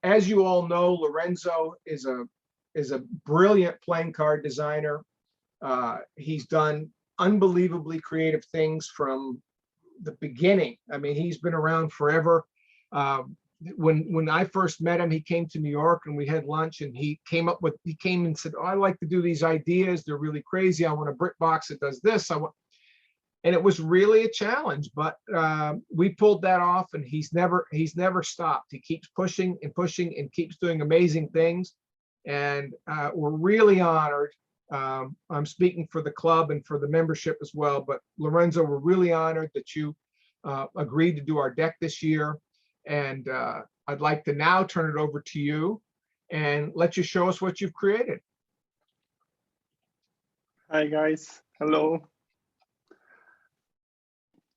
as you all know, Lorenzo is a brilliant playing card designer. He's done unbelievably creative things from the beginning. I mean, he's been around forever. When I first met him, he came to New York and we had lunch, and he came and said, "Oh, I like to do these ideas. They're really crazy. I want a brick box that does this. I want," and it was really a challenge, but we pulled that off, and he's never stopped. He keeps pushing and pushing and keeps doing amazing things. And we're really honored. I'm speaking for the club and for the membership as well, but Lorenzo, we're really honored that you agreed to do our deck this year. And I'd like to now turn it over to you and let you show us what you've created. Hi guys, hello.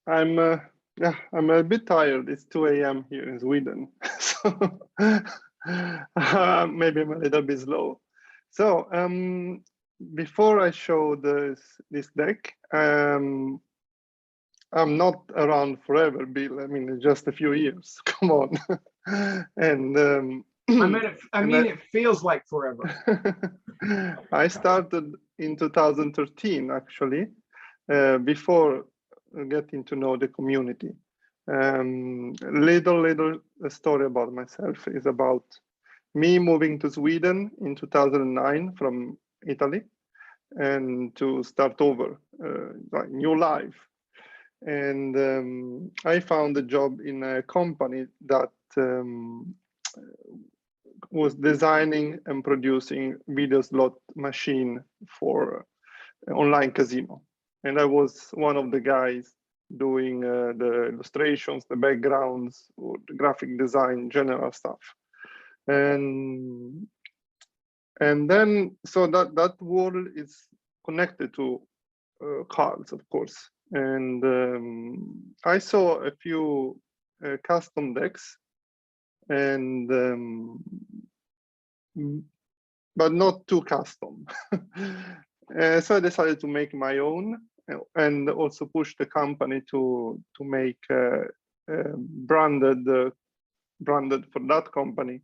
I'm a bit tired. It's 2 a.m. here in Sweden, so maybe I'm a little bit slow. So before I show this deck, I'm not around forever, Bill. I mean, just a few years. Come on. And I mean, it feels like forever. I started in 2013, actually, before getting to know the community. Little story about myself is about me moving to Sweden in 2009 from Italy, and to start over, like new life. And I found a job in a company that was designing and producing video slot machine for online casino. And I was one of the guys doing the illustrations, the backgrounds, or the graphic design, general stuff. And then, so that world is connected to cards, of course. And I saw a few custom decks, and but not too custom. So I decided to make my own, and also push the company to make branded for that company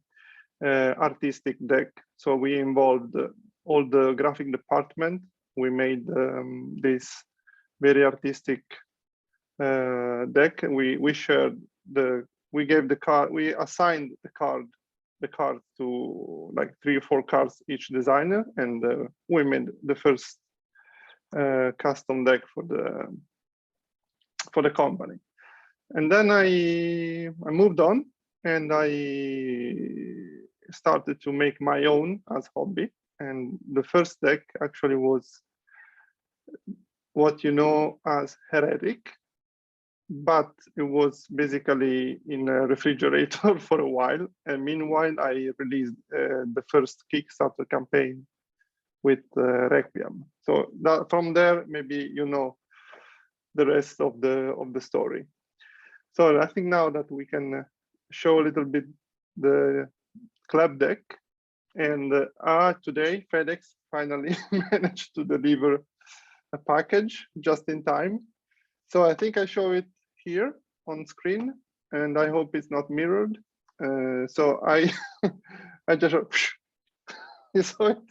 artistic deck. So we involved all the graphic department. We made this very artistic deck. We shared we gave the card, we assigned the card to like 3 or 4 cards each designer, and we made the first custom deck for the company. And then I moved on, and I started to make my own as hobby. And the first deck actually was what you know as Heretic, but it was basically in a refrigerator for a while. And meanwhile, I released the first Kickstarter campaign with Requiem. So that, from there, maybe you know the rest of the story. So I think now that we can show a little bit the club deck. And today, FedEx finally managed to deliver a package just in time. So I think I show it here on screen, and I hope it's not mirrored. So I just you saw it.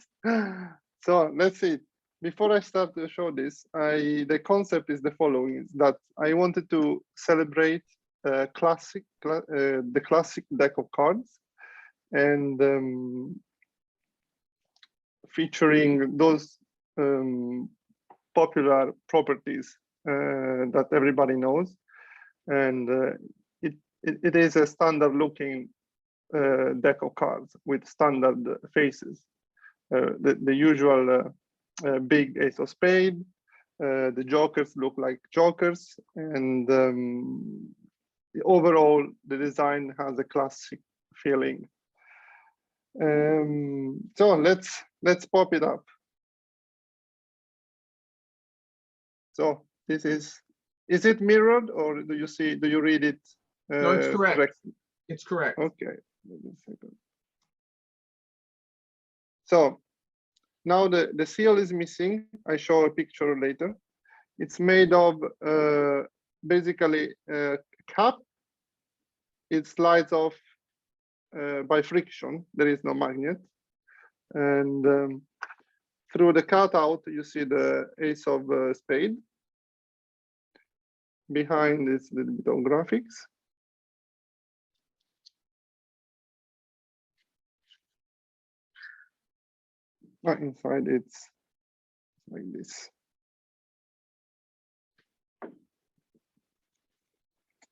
So let's see. Before I start to show this, the concept is the following: is that I wanted to celebrate the classic deck of cards, and featuring those popular properties that everybody knows. And it is a standard looking deck of cards with standard faces. The usual big ace of spade, the jokers look like jokers, and overall the design has a classic feeling. So let's pop it up. So this is it mirrored, or do you read it? No, it's correct. Correctly? It's correct. Okay. So now the seal is missing. I show a picture later. It's made of basically a cap. It slides off by friction. There is no magnet. And through the cutout, you see the ace of spade. Behind is a little bit of graphics. Inside it's like this.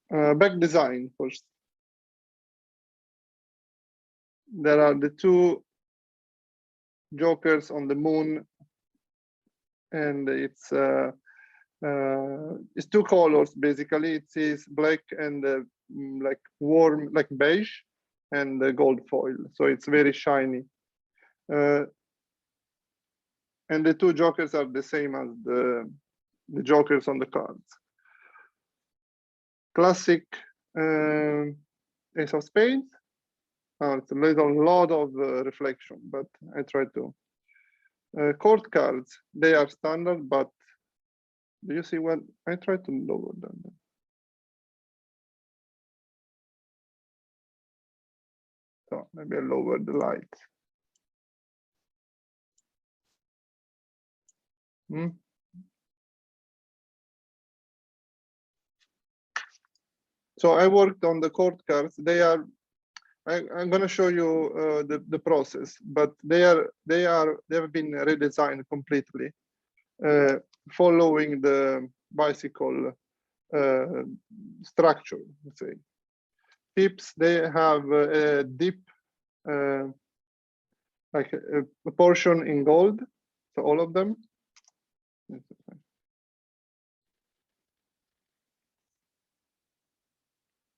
Back design first. There are the two jokers on the moon, and it's two colors basically. It is black and like warm, like beige, and gold foil. So it's very shiny. And the two jokers are the same as the jokers on the cards. Classic ace of spades. It's a lot of reflection, but I try to. Court cards, they are standard, but do you see what? I try to lower them. So maybe I lower the light. So I worked on the court cards. They are. I'm going to show you the process, but they have been redesigned completely, following the bicycle structure. Let's say pips. They have a deep, like a portion in gold. So all of them.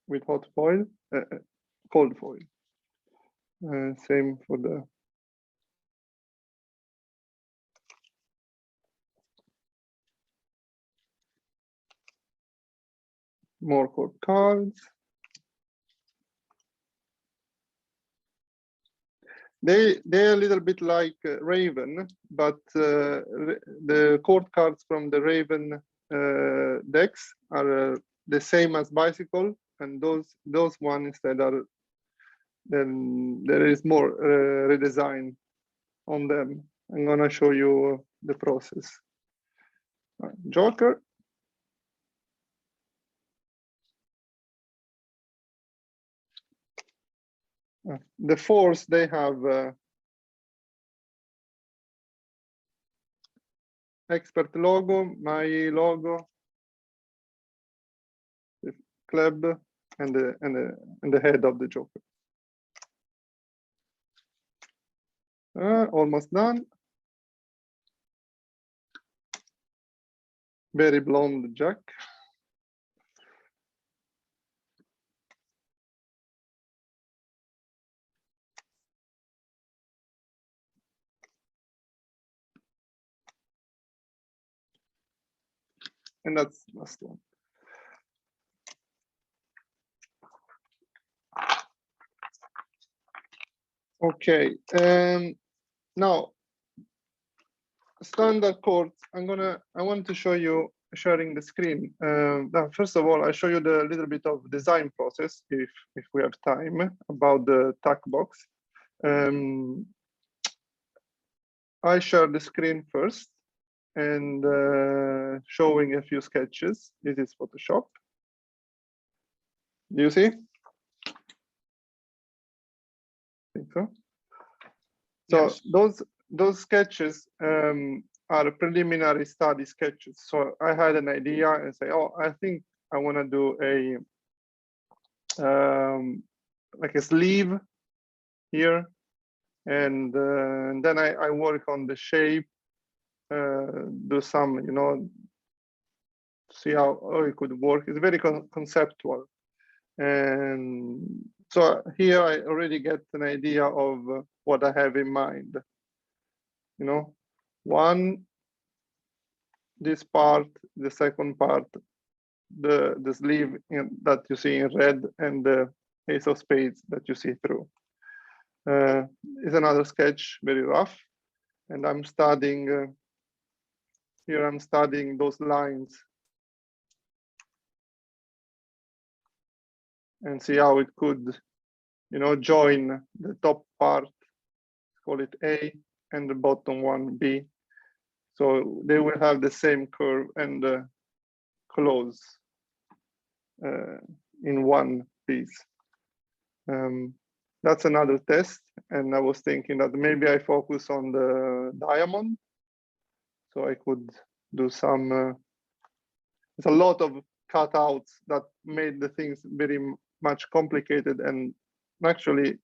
With hot foil, cold foil. Same for the more court cards. They're a little bit like Raven, but the court cards from the Raven decks are the same as bicycle, and those one instead are. Then there is more redesign on them. I'm gonna show you the process. Joker. The fours, they have expert logo, my logo, the club, and the head of the Joker. Almost done. Very blonde Jack. And that's the last one. Okay, now standard chords. I want to show you sharing the screen. Now, first of all, I show you the little bit of design process, if we have time, about the tack box. I share the screen first and showing a few sketches. This is Photoshop. Do you see? I think so. So yes. Those sketches are preliminary study sketches. So I had an idea and say, oh, I think I want to do like a sleeve here, and then I work on the shape, do some, see how it could work. It's very conceptual, and so here I already get an idea of what I have in mind. This part, the second part, the sleeve that you see in red, and the ace of spades that you see through. Is another sketch, very rough, and I'm studying here. I'm studying those lines and see how it could join the top part, call it A, and the bottom one B. So they will have the same curve and close in one piece. That's another test. And I was thinking that maybe I focus on the diamond. So I could do some, there's a lot of cutouts that made the things very much complicated and actually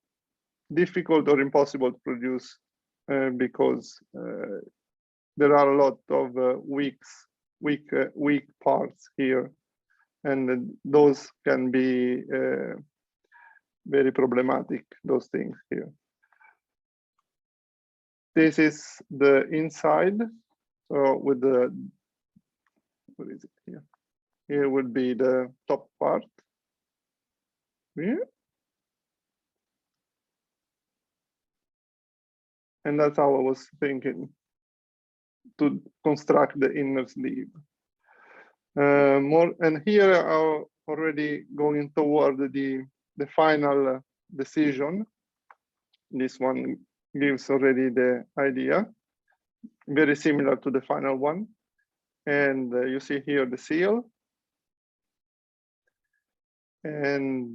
difficult or impossible to produce because there are a lot of weak parts here, and those can be very problematic, those things here. This is the inside. So with the, what is it here? Here would be the top part. Here. And that's how I was thinking to construct the inner sleeve. And here are already going toward the final decision. This one gives already the idea, very similar to the final one. And you see here the seal. And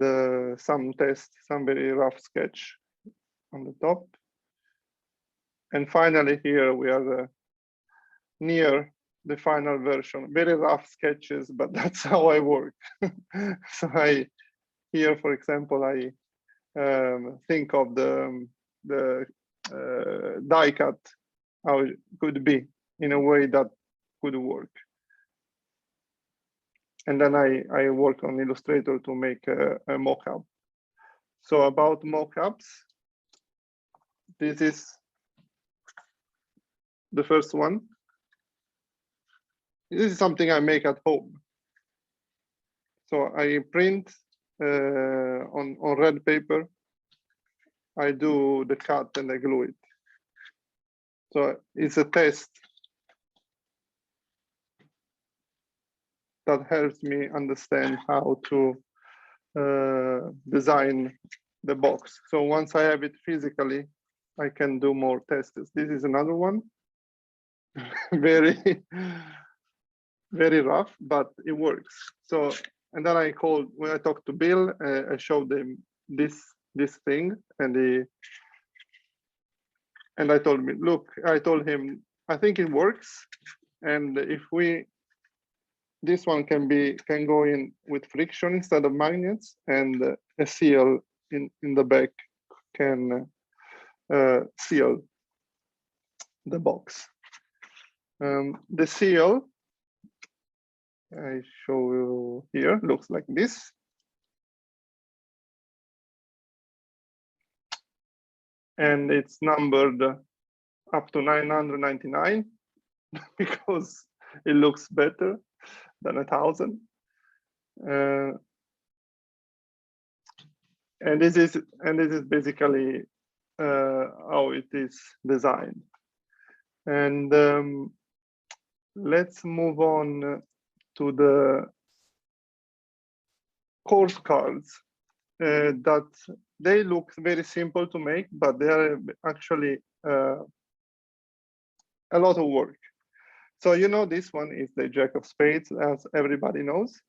some test, some very rough sketch on the top. And finally here we are near the final version, very rough sketches, but that's how I work. So here, for example, I think of the die cut, how it could be in a way that could work. And then I work on Illustrator to make a mock-up. So about mock-ups, this is the first one. This is something I make at home. So I print on red paper. I do the cut and I glue it. So it's a test that helps me understand how to design the box. So once I have it physically, I can do more tests. This is another one. very rough, but it works. So, and then when I talked to Bill, I showed him this thing, and I told him, look, I told him, I think it works, and if this one can go in with friction instead of magnets, and a seal in the back can seal the box. The seal, I show you here, looks like this. And it's numbered up to 999 because it looks better than 1,000. And this is basically how it is designed. And let's move on to the course cards that they look very simple to make, but they are actually a lot of work. So this one is the Jack of Spades, as everybody knows.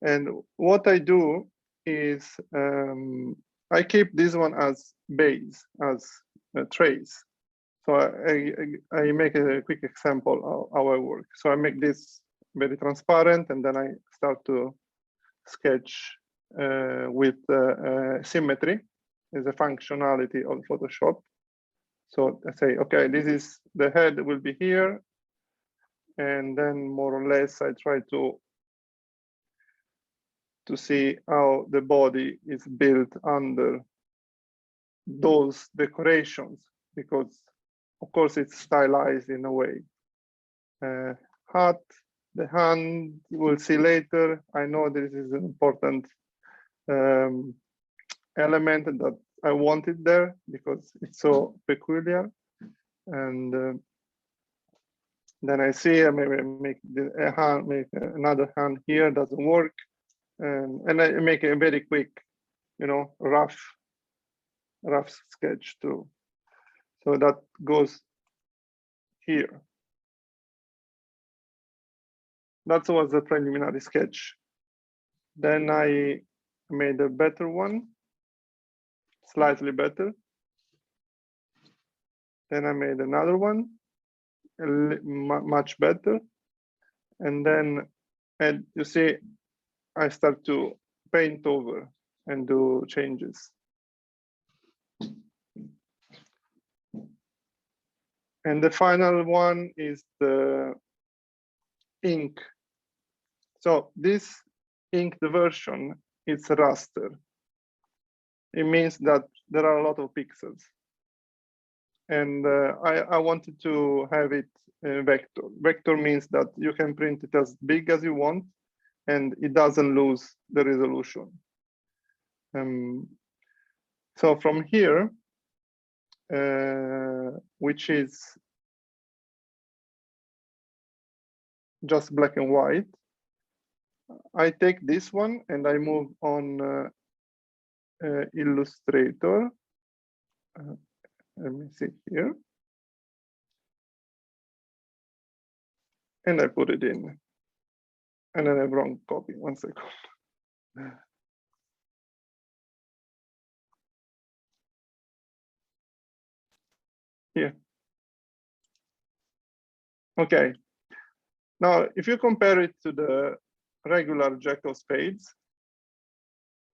And what I do is I keep this one as base, as a trace. So I make a quick example of how I work. So I make this very transparent, and then I start to sketch with symmetry as a functionality of Photoshop. So I say, okay, this is the head will be here, and then more or less I try to see how the body is built under those decorations, because of course it's stylized in a way. Hat, the hand, we'll see later. I know this is an important element that I wanted there because it's so peculiar. And then I see I maybe make a hand, make another hand here, doesn't work. And I make a very quick, rough rough sketch too. So that goes here. That was the preliminary sketch. Then I made a better one, slightly better. Then I made another one, much better. And then, and you see, I start to paint over and do changes. And the final one is the ink. So this inked version is raster. It means that there are a lot of pixels. And I wanted to have it vector. Vector means that you can print it as big as you want, and it doesn't lose the resolution. So from here, which is just black and white, I take this one and I move on Illustrator. Let me see here. And I put it in. And then I have wrong copy, 1 second. Here. Okay. Now, if you compare it to the regular Jack of Spades,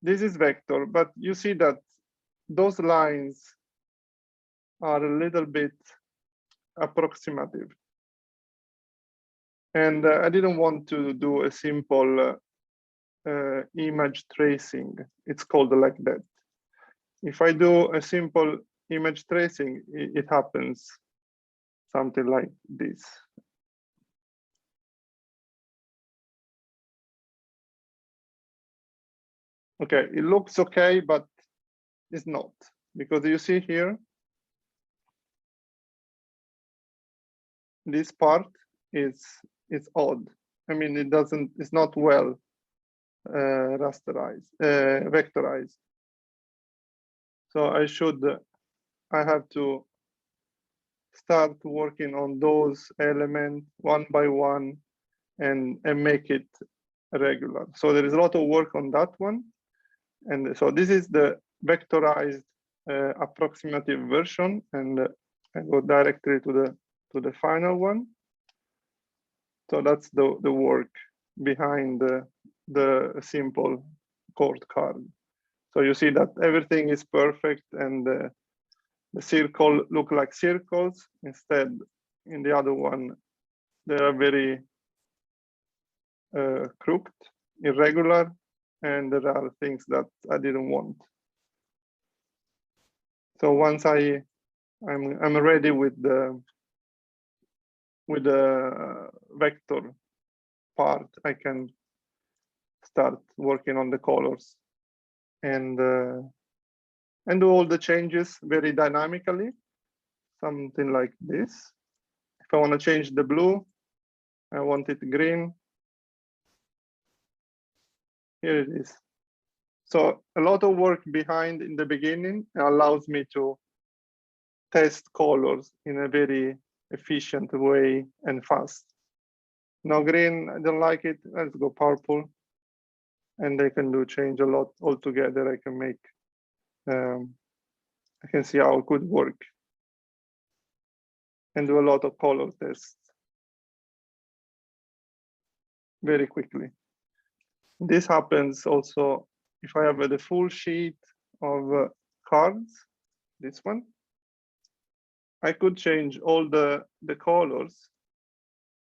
this is vector, but you see that those lines are a little bit approximative. And I didn't want to do a simple image tracing. It's called like that. If I do a simple image tracing, it happens something like this. Okay, it looks okay, but it's not, because you see here, this part is odd. I mean, it's not well rasterized, vectorized. So I have to start working on those elements one by one and make it regular. So there is a lot of work on that one. And so this is the vectorized approximative version, and I go directly to the final one. So that's the work behind the simple chord card. So you see that everything is perfect, and the circle look like circles. Instead, in the other one, they are very crooked, irregular, and there are things that I didn't want. So once I'm ready with the vector part, I can start working on the colors and do all the changes very dynamically, something like this. If I want to change the blue, I want it green. Here it is. So a lot of work behind in the beginning allows me to test colors in a very efficient way and fast. Now green, I don't like it. Let's go purple. And I can do change a lot altogether. I can make, I can see how it could work and do a lot of color tests very quickly. This happens also if I have the full sheet of cards, this one. I could change all the colors.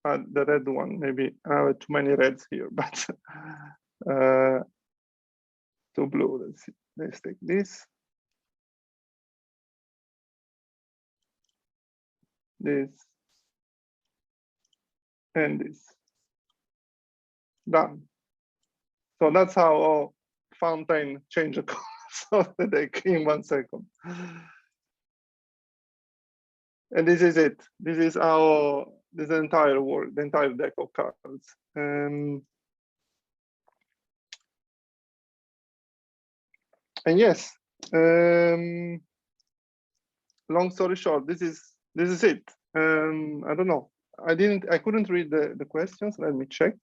The red one, maybe I have too many reds here, but to blue. Let's take this. This. And this. Done. So that's how Fountain change the colors of the deck in 1 second. And this is it. This is this entire work, the entire deck of cards. And yes, Long story short, this is it. I don't know. I couldn't read the questions. Let me check.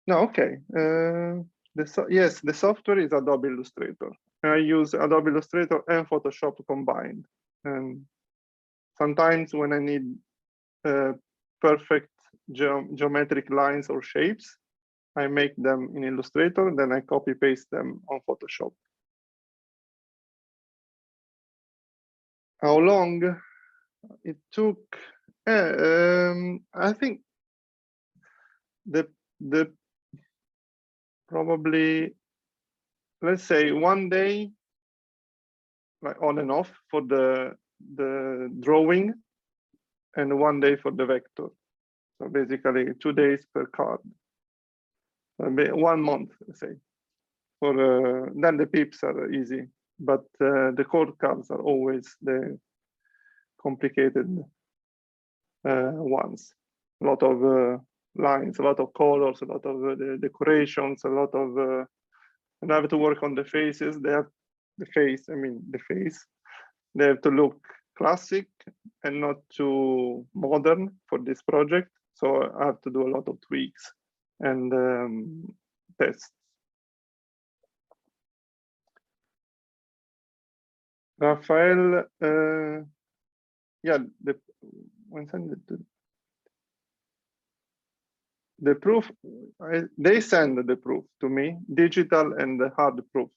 No, okay. Yes, the software is Adobe Illustrator. I use Adobe Illustrator and Photoshop combined. And sometimes when I need perfect geometric lines or shapes, I make them in Illustrator, then I copy paste them on Photoshop. How long it took? I think the probably, let's say, 1 day, like on and off for the drawing, and 1 day for the vector. So basically 2 days per card. 1 month, let's say. For then the pips are easy, but the chord cards are always the complicated ones. A lot of lines, a lot of colors, a lot of decorations, a lot of and I have to work on the faces. They have the face. They have to look classic and not too modern for this project. So I have to do a lot of tweaks and tests. Rafael, yeah, the proof, they send the proof to me, digital and the hard proof.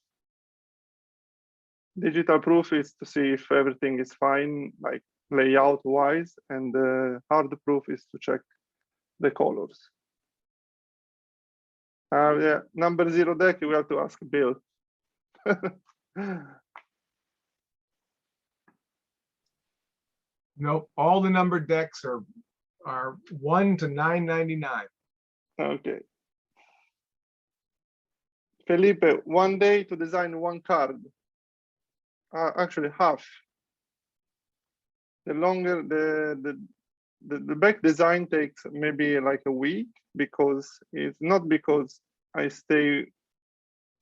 Digital proof is to see if everything is fine, like layout wise, and the hard proof is to check the colors. Yeah, number 0 deck, we have to ask Bill. Nope, all the numbered decks are 1 to 999. Okay. Felipe, 1 day to design 1 card. Actually, half. The longer the back design takes maybe like a week, because it's not because I stay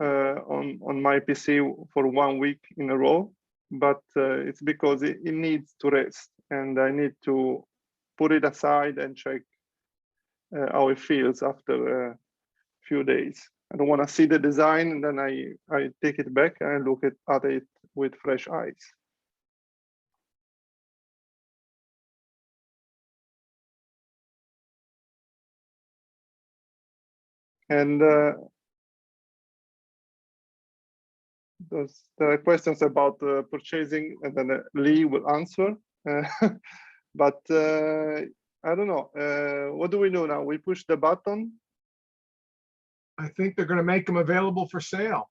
on my PC for 1 week in a row, but it's because it needs to rest, and I need to put it aside and check how it feels after a few days. I don't want to see the design and then I take it back and look at it with fresh eyes. And there are questions about purchasing, and then Lee will answer. But I don't know. What do we do now? We push the button. I think they're going to make them available for sale.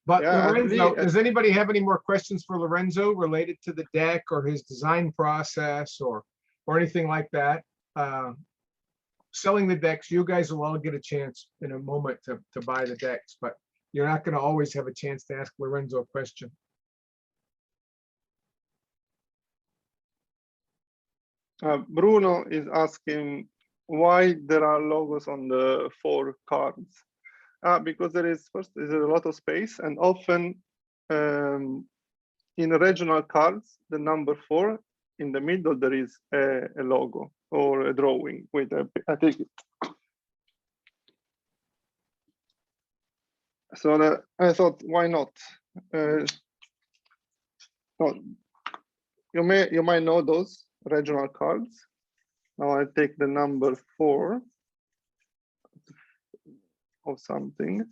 But Yeah, Lorenzo, does anybody have any more questions for Lorenzo related to the deck or his design process or anything like that? Selling the decks, you guys will all get a chance in a moment to buy the decks, but you're not going to always have a chance to ask Lorenzo a question. Bruno is asking why there are logos on the 4 cards. Because there's a lot of space, and often in regional cards, the number 4 in the middle, there is a logo or a drawing. Wait, I take it. So I thought, why not? You might know those regional cards. Now I take the number 4 of something.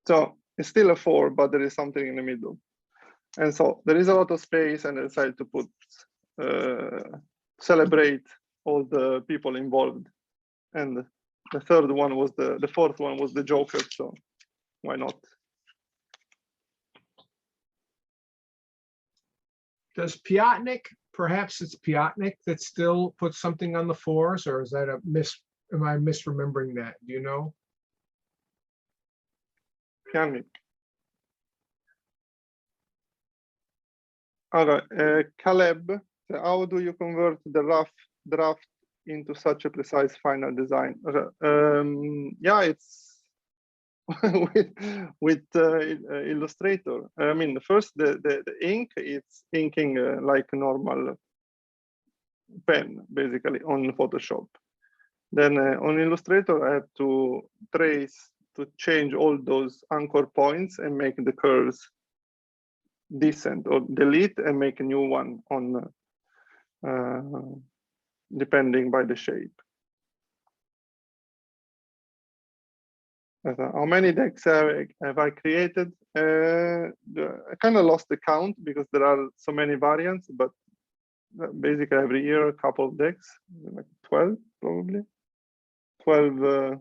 So it's still a 4, but there is something in the middle. And so there is a lot of space, and I decided to put celebrate all the people involved. And the fourth one was the Joker, so why not? Does Piotnik, perhaps it's Piotnik that still puts something on the 4s, or is that a am I misremembering that? Do you know? Pianic. Okay, Caleb, so how do you convert the rough draft into such a precise final design? Yeah, it's with Illustrator. I mean, first the ink, it's inking like a normal pen, basically, on Photoshop. Then on Illustrator, I have to trace, to change all those anchor points and make the curves decent, or delete and make a new one on depending by the shape. How many decks have I created? I kind of lost the count because there are so many variants, but basically every year a couple of decks, like 12 probably. 12.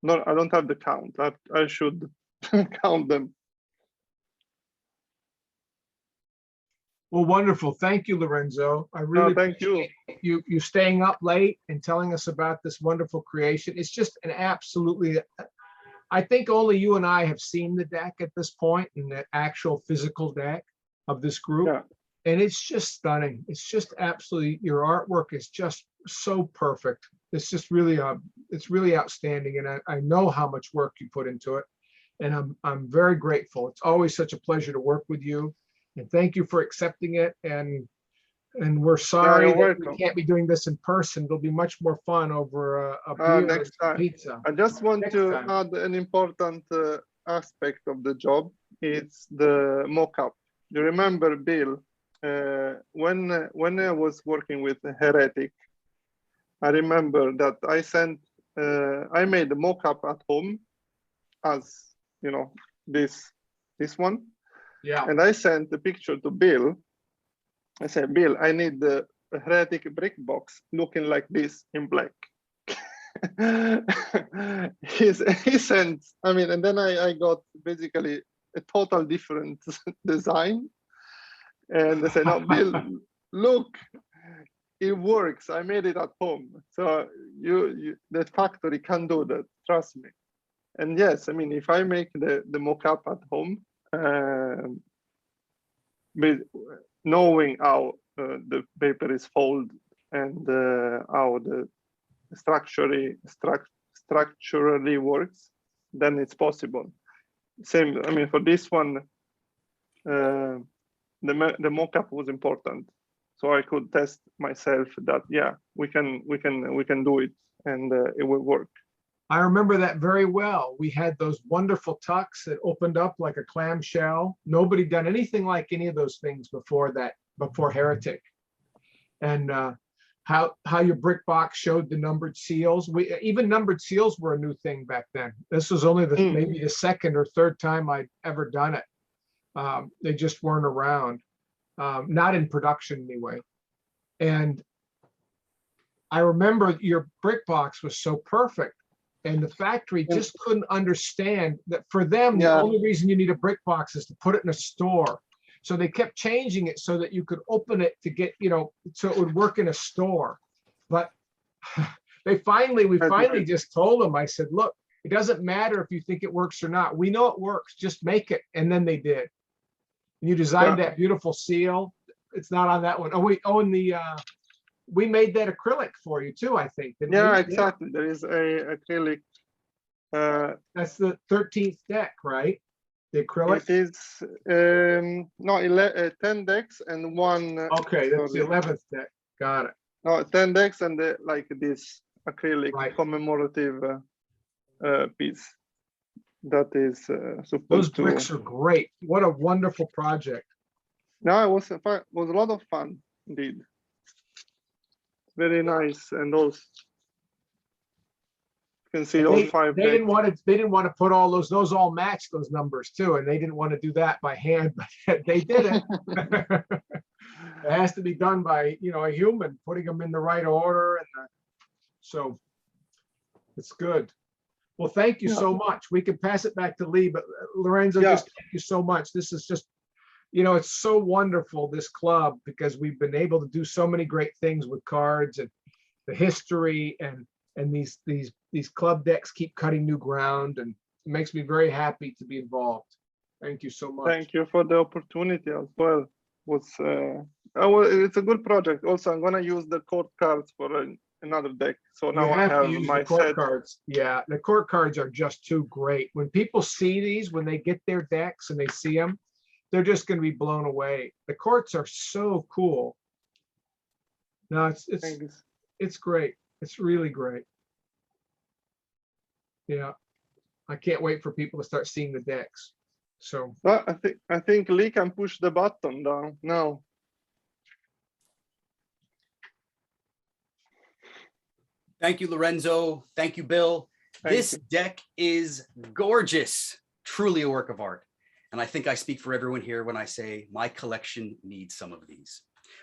No, I don't have the count. I should count them. Well, wonderful. Thank you, Lorenzo. I really Thank you. appreciate you staying up late and telling us about this wonderful creation. It's just an absolutely, I think only you and I have seen the deck at this point, in the actual physical deck of this group. Yeah. And it's just stunning. It's just absolutely, your artwork is just so perfect. It's just really, it's really outstanding. And I know how much work you put into it. And I'm very grateful. It's always such a pleasure to work with you. And thank you for accepting it. And we're sorry you're that we welcome. can't be doing this in person. It'll be much more fun over a beer Next and time. pizza. I just want Next to time. add an important aspect of the job. It's the mock-up. You remember, Bill, when I was working with Heretic, I remember that I made a mock-up at home as, you know, this one. Yeah. And I sent the picture to Bill. I said, Bill, I need the Heretic brick box looking like this in black. he sent, I mean, and then I got basically a total different design. And I said, no, Bill, look, it works. I made it at home. So the factory can do that, trust me. And yes, I mean, if I make the mock-up at home, knowing how the paper is folded and how the structurally works, then it's possible. Same, I mean, for this one, the mock-up was important, so I could test myself that yeah, we can do it, and it will work. I remember that very well. We had those wonderful tucks that opened up like a clamshell. Nobody done anything like any of those things before that, before Heretic. And how your brick box showed the numbered seals. Even numbered seals were a new thing back then. This was only maybe the second or third time I'd ever done it. They just weren't around, not in production anyway. And I remember your brick box was so perfect. And the factory just couldn't understand that for them, the only reason you need a brick box is to put it in a store. So they kept changing it so that you could open it to get, you know, so it would work in a store. But we finally just told them, I said, look, it doesn't matter if you think it works or not. We know it works, just make it. And then they did. And you designed that beautiful seal. It's not on that one. We made that acrylic for you too, I think. Yeah, exactly. There is a acrylic. That's the 13th deck, right? The acrylic. It is no 10 decks and one. Okay, that's the 11th deck. Got it. No, 10 decks and like this acrylic commemorative piece. That is supposed Those bricks are great. What a wonderful project. No, it was a lot of fun indeed. Very nice, and also you can see all 5 they didn't want to put all those all match those numbers too, and they didn't want to do that by hand, but they did it. It has to be done by, you know, a human, putting them in the right order, and so it's good. Well, thank you so much. We can pass it back to Lee, but Lorenzo, just thank you so much. This is just you know, it's so wonderful, this club, because we've been able to do so many great things with cards and the history, and these club decks keep cutting new ground, and it makes me very happy to be involved. Thank you so much. Thank you for the opportunity as well. It's a good project. Also, I'm gonna use the court cards for another deck. So now You I have to have use my the court set. cards. Yeah, the court cards are just too great. When people see these, when they get their decks and they see them, they're just going to be blown away. The courts are so cool. No, Thanks. it's great. It's really great. Yeah, I can't wait for people to start seeing the decks. So Well, I think Lee can push the button down now. Thank you, Lorenzo. Thank you, Bill. Thank This you. deck is gorgeous, truly a work of art. And I think I speak for everyone here when I say my collection needs some of these.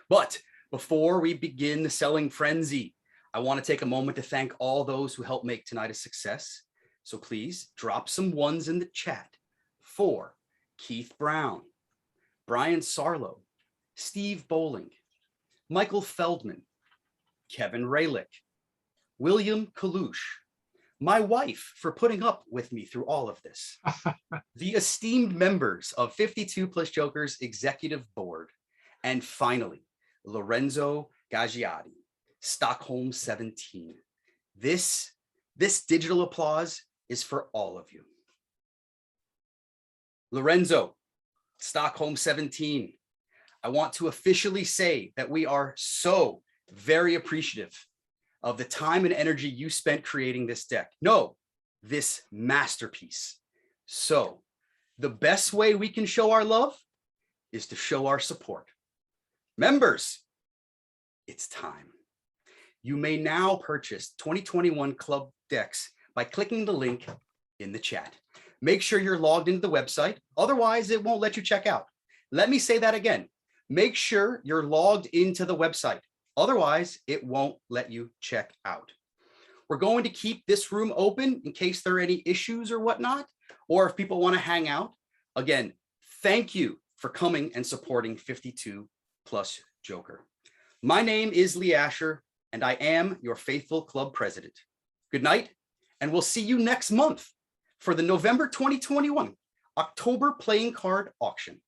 But before we begin the selling frenzy, I want to take a moment to thank all those who helped make tonight a success. So please drop some ones in the chat for Keith Brown, Brian Sarlo, Steve Bowling, Michael Feldman, Kevin Raylick, William Kalush, my wife for putting up with me through all of this, the esteemed members of 52 Plus Jokers Executive Board, and finally, Lorenzo Gaggiotti, Stockholm17. This digital applause is for all of you. Lorenzo, Stockholm17, I want to officially say that we are so very appreciative of the time and energy you spent creating this deck. No, this masterpiece. So the best way we can show our love is to show our support. Members, it's time. You may now purchase 2021 club decks by clicking the link in the chat. Make sure you're logged into the website. Otherwise, it won't let you check out. Let me say that again. Make sure you're logged into the website. Otherwise, it won't let you check out. We're going to keep this room open in case there are any issues or whatnot, or if people want to hang out. Again, thank you for coming and supporting 52 Plus Joker. My name is Lee Asher, and I am your faithful club president. Good night, and we'll see you next month for the November 2021 October playing card auction.